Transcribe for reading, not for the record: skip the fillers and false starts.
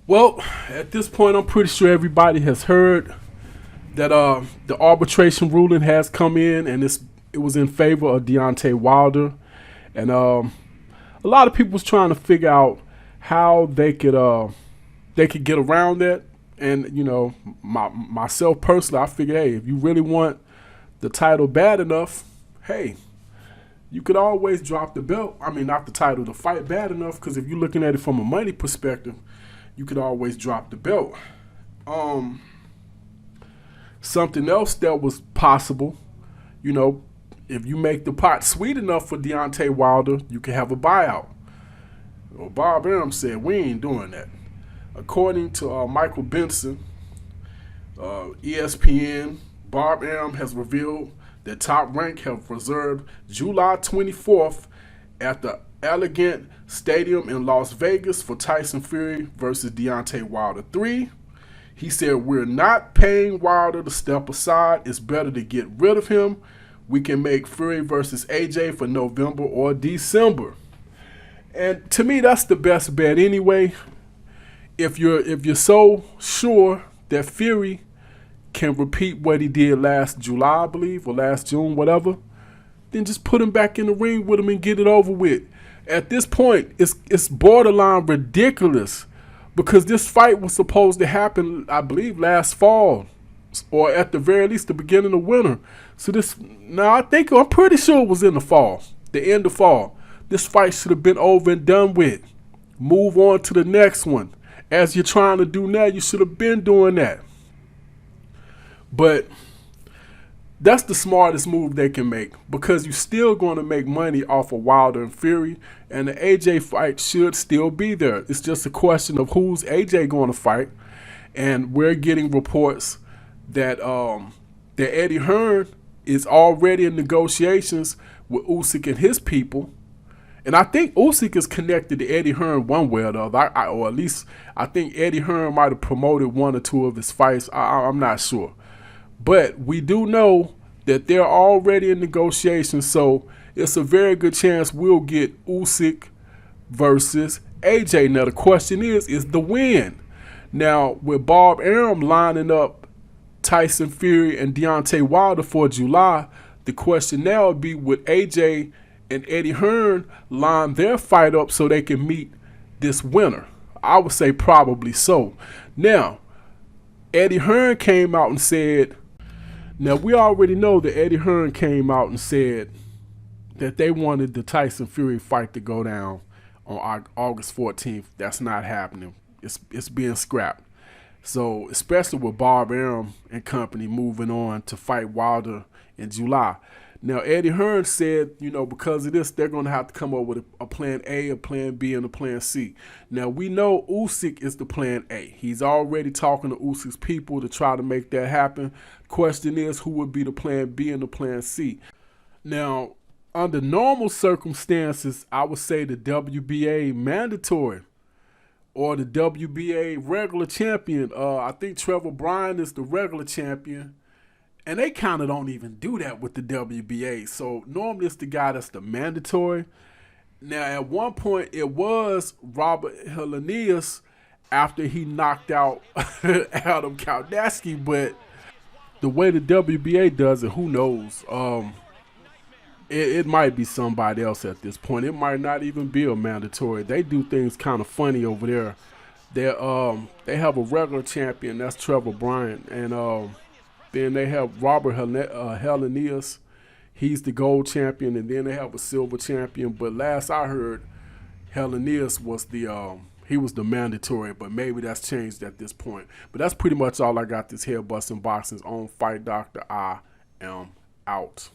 Well, at this point, I'm pretty sure everybody has heard that the arbitration ruling has come in, and it was in favor of Deontay Wilder, and a lot of people was trying to figure out how they could get around that. And myself personally, I figured, hey, if you really want the title bad enough, hey, you could always drop the belt. I mean, not the title, the fight bad enough, because if you're looking at it from a money perspective, you could always drop the belt. Um, Something else that was possible, you know, if you make the pot sweet enough for Deontay Wilder, you can have a buyout. Well, Bob Arum said we ain't doing that. According to Michael Benson, ESPN, Bob Arum has revealed that Top Rank have reserved July 24th at the Allegiant Stadium in Las Vegas for Tyson Fury versus Deontay Wilder 3. He said, we're not paying Wilder to step aside. It's better to get rid of him. We can make Fury versus AJ for November or December. And to me, that's the best bet anyway. If you're so sure that Fury can repeat what he did last July, I believe, or last June, whatever, then just put him back in the ring with him and get it over with. At this point, it's borderline ridiculous because this fight was supposed to happen, I believe, last fall, or at the very least the beginning of winter. So I'm pretty sure it was in the fall, the end of fall. This fight should have been over and done with. Move on to the next one. As you're trying to do now, you should have been doing that. But that's the smartest move they can make because you're still going to make money off of Wilder and Fury, and the AJ fight should still be there. It's just a question of who's AJ going to fight, and we're getting reports that that Eddie Hearn is already in negotiations with Usyk and his people. And I think Usyk is connected to Eddie Hearn one way or the other, or at least I think Eddie Hearn might have promoted one or two of his fights. I'm not sure. But we do know that they're already in negotiations, so it's a very good chance we'll get Usyk versus AJ. Now, the question is the win. Now, with Bob Arum lining up Tyson Fury and Deontay Wilder for July, the question now would be, would AJ and Eddie Hearn line their fight up so they can meet this winner? I would say probably so. Now, Eddie Hearn came out and said, now we already know that Eddie Hearn came out and said that they wanted the Tyson Fury fight to go down on August 14th. That's not happening. It's being scrapped. So, especially with Bob Arum and company moving on to fight Wilder in July. Now, Eddie Hearn said, because of this, they're going to have to come up with a plan A, a plan B, and a plan C. Now, we know Usyk is the plan A. He's already talking to Usyk's people to try to make that happen. Question is, who would be the plan B and the plan C? Now, under normal circumstances, I would say the WBA mandatory or the WBA regular champion. I think Trevor Bryan is the regular champion. And they kind of don't even do that with the WBA. So normally it's the guy that's the mandatory. Now, at one point, it was Robert Helenius after he knocked out Adam Kaldowski. But the way the WBA does it, who knows? It might be somebody else at this point. It might not even be a mandatory. They do things kind of funny over there. They have a regular champion. That's Trevor Bryan. And then they have Robert Helenius. He's the gold champion, and then they have a silver champion. But last I heard, Helenius was the mandatory, but maybe that's changed at this point. But that's pretty much all I got. This Head Busting Boxing's own Fight Doctor. I am out.